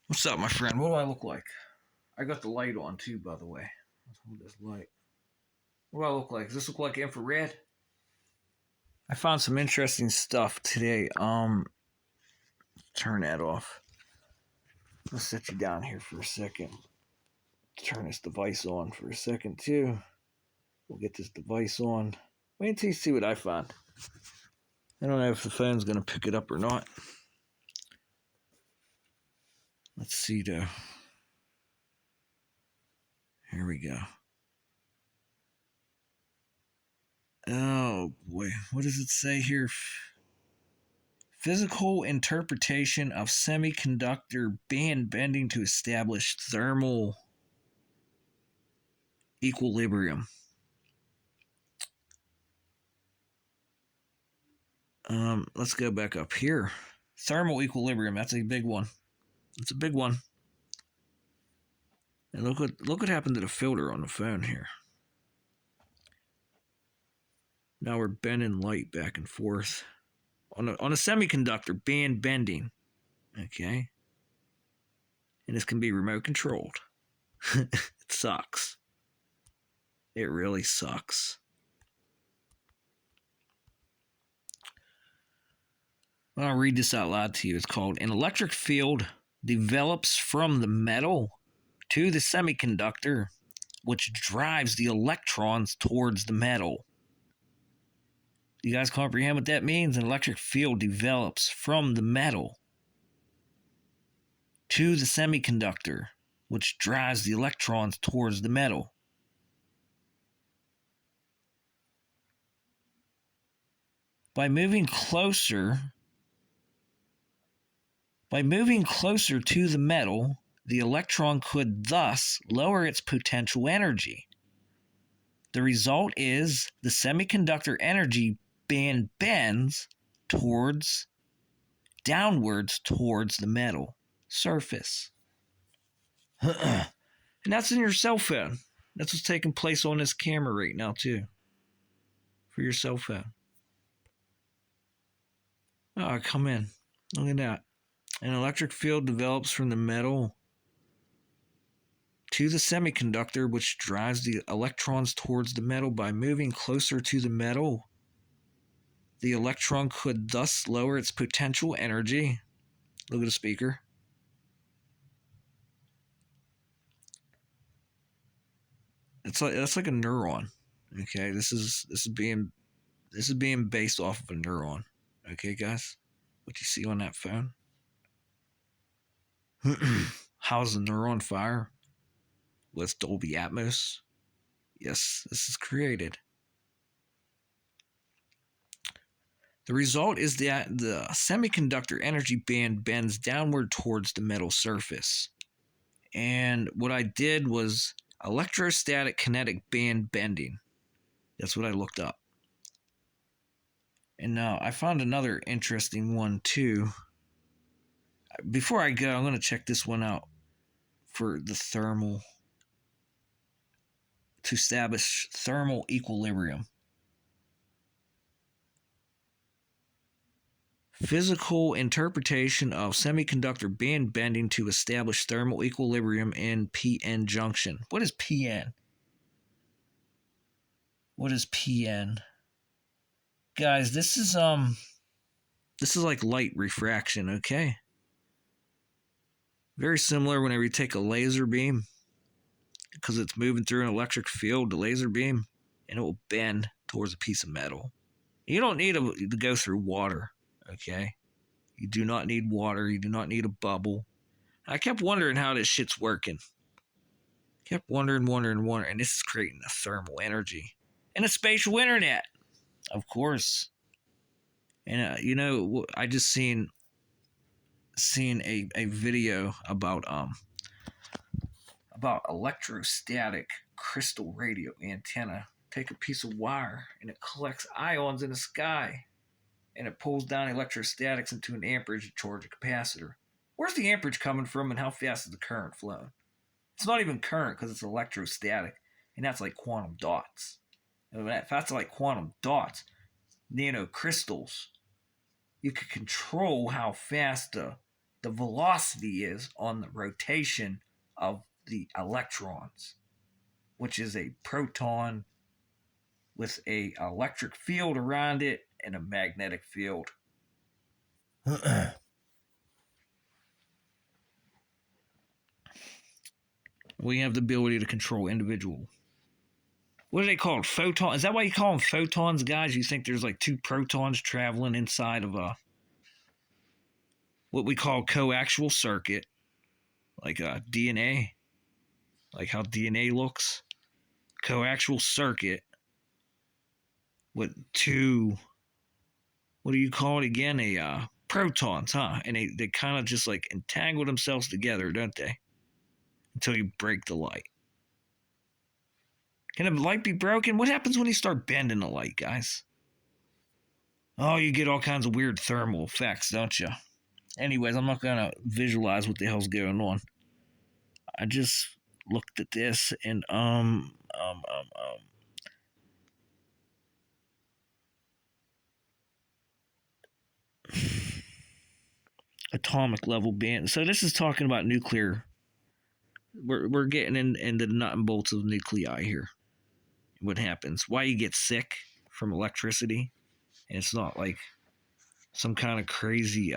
What's up, my friend? What do I look like? I got the light on too, by the way. Let's hold this light. What do I look like? Does this look like infrared? I found some interesting stuff today. Turn that off. Let's set you down here for a second. Turn this device on for a second too. We'll get this device on. Wait until you see what I found. I don't know if the phone's gonna pick it up or not. Let's see though. Here we go. Oh boy, what does it say here? Physical interpretation of semiconductor band bending to establish thermal equilibrium. Let's go back up here. Thermal equilibrium, that's a big one. It's a big one. And look what happened to the filter on the phone here. Now we're bending light back and forth. On a semiconductor, band bending. Okay. And this can be remote controlled. It sucks. It really sucks. I'll read this out loud to you. It's called an electric field develops from the metal to the semiconductor, which drives the electrons towards the metal. You guys comprehend what that means? An electric field develops from the metal to the semiconductor, which drives the electrons towards the metal. By moving closer to the metal, the electron could thus lower its potential energy. The result is the semiconductor energy band bends downwards towards the metal surface. And that's in your cell phone. That's what's taking place on this camera right now too. For your cell phone. Oh, come in. Look at that. An electric field develops from the metal to the semiconductor, which drives the electrons towards the metal. By moving closer to the metal, the electron could thus lower its potential energy. Look at the speaker. That's like a neuron. Okay, this is being based off of a neuron. Okay, guys, what you see on that phone? How's the neuron fire? With Dolby Atmos? Yes, this is created. The result is that the semiconductor energy band bends downward towards the metal surface. And what I did was electrostatic kinetic band bending. That's what I looked up. And now I found another interesting one too. Before I go, I'm going to check this one out for the thermal, to establish thermal equilibrium. Physical interpretation of semiconductor band bending to establish thermal equilibrium in PN junction. What is PN? What is PN? Guys, this is like light refraction, okay? Very similar whenever you take a laser beam, because it's moving through an electric field, the laser beam, and it will bend towards a piece of metal. You don't need to go through water, okay? You do not need water. You do not need a bubble. I kept wondering how this shit's working. Kept wondering, and this is creating a thermal energy. And a spatial internet, of course. And, I just seen a video about electrostatic crystal radio antenna. Take a piece of wire and it collects ions in the sky, and it pulls down electrostatics into an amperage to charge a capacitor. Where's the amperage coming from, and how fast is the current flowing? It's not even current because it's electrostatic, and that's like quantum dots. And if that's like quantum dots, nanocrystals, you could control how fast the velocity is on the rotation of the electrons, which is a proton with a electric field around it and a magnetic field. We have the ability to control individual. What are they called? Photons? Is that why you call them photons, guys? You think there's like two protons traveling inside of a what we call coaxial circuit, like DNA, like how DNA looks. Coaxial circuit with two, what do you call it again? Protons, huh? And they kind of just like entangle themselves together, don't they? Until you break the light. Can a light be broken? What happens when you start bending the light, guys? Oh, you get all kinds of weird thermal effects, don't you? Anyways, I'm not gonna visualize what the hell's going on. I just looked at this and atomic level band. So this is talking about nuclear. We're getting into the nut and bolts of nuclei here. What happens? Why you get sick from electricity? And it's not like some kind of crazy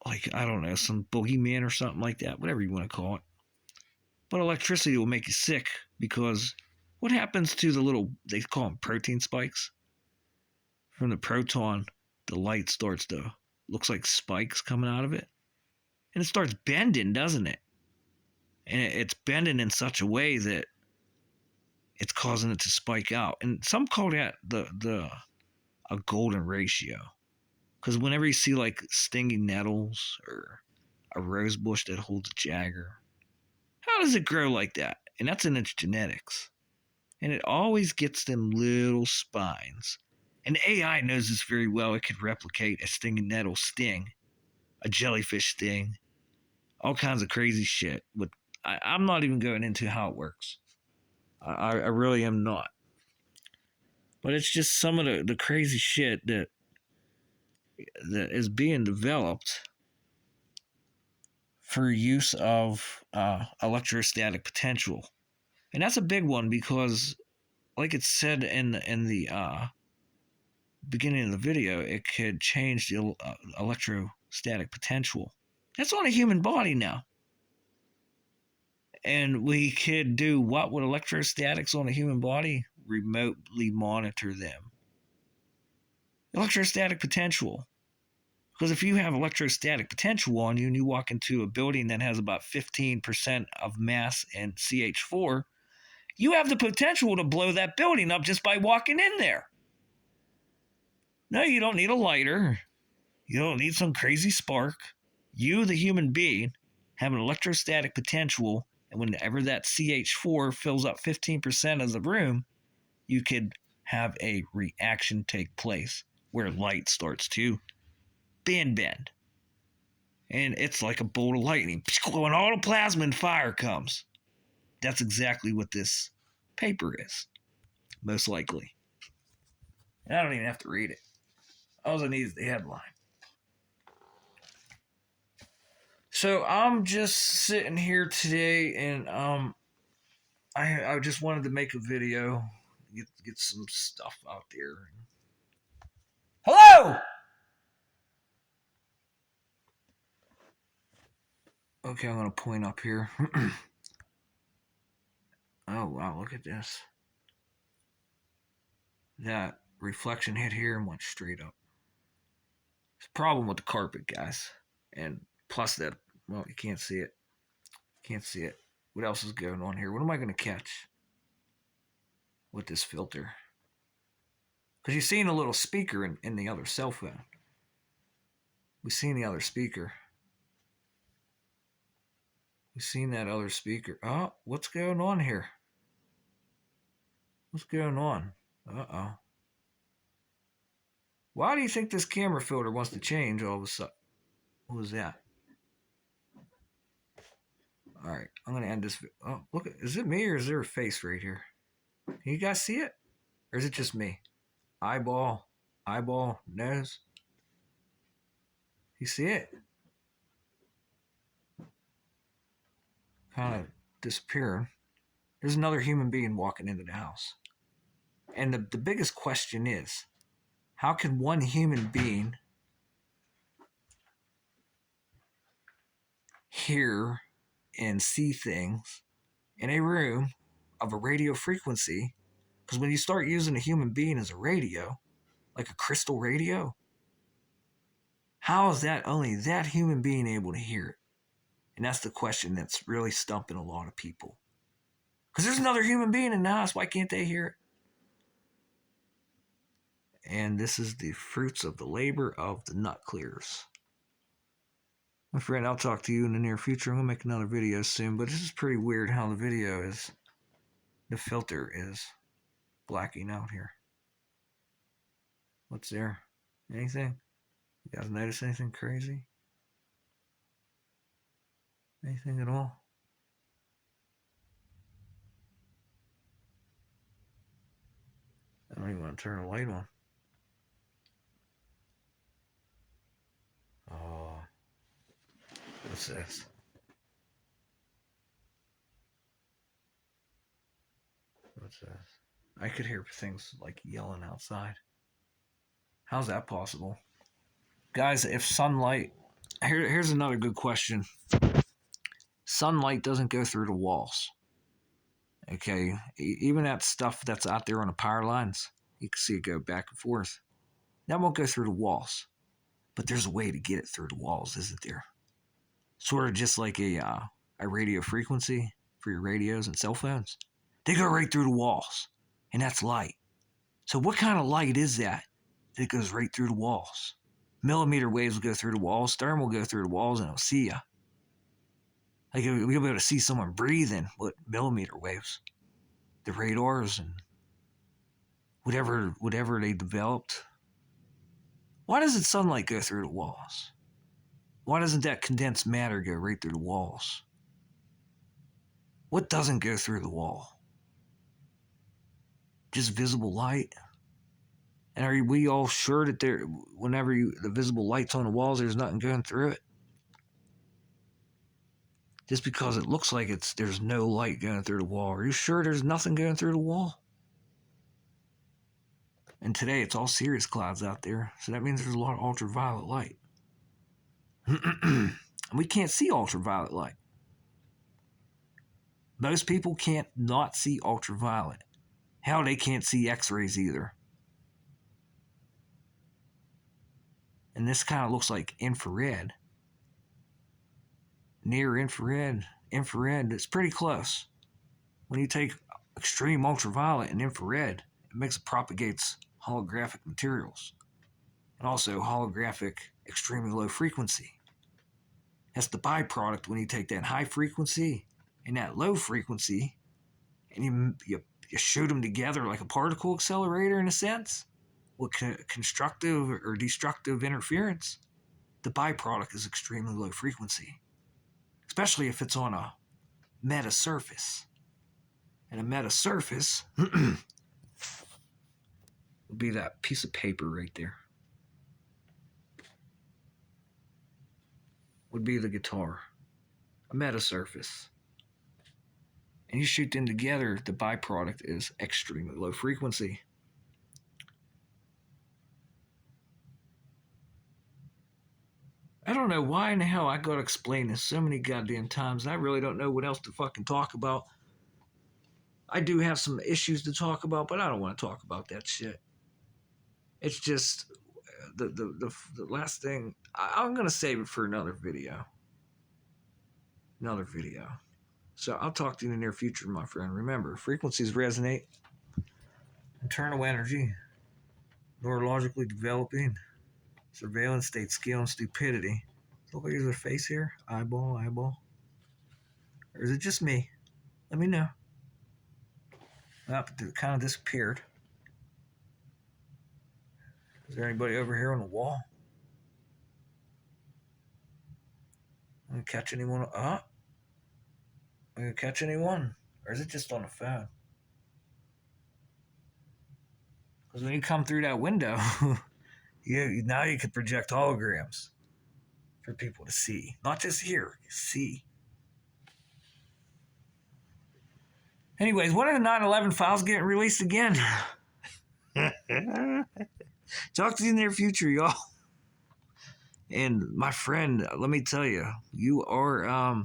like I don't know, some boogeyman or something like that, whatever you want to call it. But electricity will make you sick because what happens to the little, they call them protein spikes? From the proton, the light starts to, looks like spikes coming out of it. And it starts bending, doesn't it? And it's bending in such a way that it's causing it to spike out. And some call that a golden ratio. Because whenever you see like stinging nettles or a rose bush that holds a jagger, how does it grow like that? And that's in its genetics. And it always gets them little spines. And AI knows this very well. It could replicate a stinging nettle sting, a jellyfish sting, all kinds of crazy shit. But I'm not even going into how it works. I really am not. But it's just some of the crazy shit that is being developed for use of electrostatic potential. And that's a big one because, like it said in the beginning of the video, it could change the electrostatic potential. That's on a human body now. And we could do what with electrostatics on a human body? Remotely monitor them. Electrostatic potential. Because if you have electrostatic potential on you and you walk into a building that has about 15% of mass and CH4, you have the potential to blow that building up just by walking in there. No, you don't need a lighter. You don't need some crazy spark. You, the human being, have an electrostatic potential, and whenever that CH4 fills up 15% of the room, you could have a reaction take place where light starts to bend. And it's like a bolt of lightning. When all the plasma and fire comes. That's exactly what this paper is. Most likely. And I don't even have to read it. All I need is the headline. So I'm just sitting here today and I just wanted to make a video, get some stuff out there. Hello! Okay, I'm gonna point up here. Oh wow, look at this. That reflection hit here and went straight up. It's a problem with the carpet, guys. And plus that, well, you can't see it. Can't see it. What else is going on here? What am I gonna catch with this filter? Because you've seen a little speaker in the other cell phone. We've seen the other speaker. We've seen that other speaker. Oh, what's going on here? What's going on? Uh-oh. Why do you think this camera filter wants to change all of a sudden? What was that? All right, I'm going to end this. Oh, look, is it me or is there a face right here? Can you guys see it? Or is it just me? Eyeball. eyeball, nose. You see it? Kind of disappearing. There's another human being walking into the house. And the biggest question is, how can one human being hear and see things in a room of a radio frequency? Because when you start using a human being as a radio, like a crystal radio, how is that only that human being able to hear it? And that's the question that's really stumping a lot of people. Because there's another human being in the house. Why can't they hear it? And this is the fruits of the labor of the nut clears. My friend, I'll talk to you in the near future. I'm going to make another video soon, but this is pretty weird how the video is, the filter is blacking out here. What's there? Anything? You guys notice anything crazy? Anything at all? I don't even want to turn the light on. Oh, what's this? What's this? I could hear things like yelling outside. How's that possible? Guys, if sunlight... Here's another good question. Sunlight doesn't go through the walls. Okay? Even that stuff that's out there on the power lines, you can see it go back and forth. That won't go through the walls. But there's a way to get it through the walls, isn't there? Sort of just like a radio frequency for your radios and cell phones. They go right through the walls, and that's light. So what kind of light is that goes right through the walls? Millimeter waves will go through the walls, thermal will go through the walls, and it'll see you. Like we'll be able to see someone breathing with millimeter waves. The radars and whatever they developed. Why doesn't sunlight go through the walls? Why doesn't that condensed matter go right through the walls? What doesn't go through the wall? Just visible light? And are we all sure that the visible light's on the walls, there's nothing going through it? Just because it looks like there's no light going through the wall, are you sure there's nothing going through the wall? And today it's all cirrus clouds out there, so that means there's a lot of ultraviolet light. And we can't see ultraviolet light. Most people can't not see ultraviolet. Hell, they can't see X-rays either. And this kind of looks like infrared. Near infrared. Infrared, it's pretty close. When you take extreme ultraviolet and infrared, it propagates holographic materials. And also holographic extremely low frequency. That's the byproduct when you take that high frequency and that low frequency and you shoot them together like a particle accelerator in a sense, with constructive or destructive interference. The byproduct is extremely low frequency, especially if it's on a meta surface. And a meta surface would be that piece of paper right there. Would be the guitar. A meta surface. And you shoot them together, the byproduct is extremely low frequency. I don't know why in the hell I gotta explain this so many goddamn times. I really don't know what else to fucking talk about. I do have some issues to talk about, but I don't want to talk about that shit. It's just the last thing. I'm gonna save it for another video. So I'll talk to you in the near future, my friend. Remember, frequencies resonate. Internal energy, neurologically developing, surveillance state, skill, and stupidity. Look, there's a face here. Eyeball. Or is it just me? Let me know. Well, it kind of disappeared. Is there anybody over here on the wall? I'm gonna catch anyone? I'm gonna catch anyone? Or is it just on the phone? Because when you come through that window, Now you can project holograms for people to see, not just hear, see. Anyways, when are the 9/11 files getting released again? Talk to you in the near future, y'all. And my friend, let me tell you, you are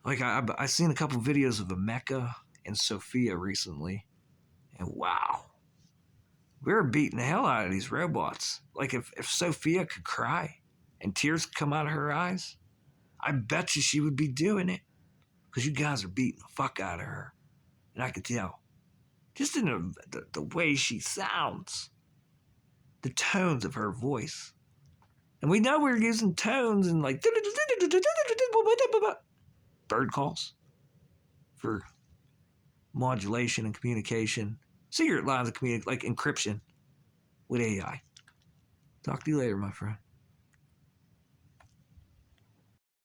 like I seen a couple videos of Emeka and Sophia recently, and wow, we were beating the hell out of these robots. Like if Sophia could cry and tears could come out of her eyes, I bet you she would be doing it because you guys are beating the fuck out of her, and I could tell just in the way she sounds, the tones of her voice. And we know we're using tones and like bird calls for modulation and communication, secret lines of communication, like encryption with AI. Talk to you later, my friend.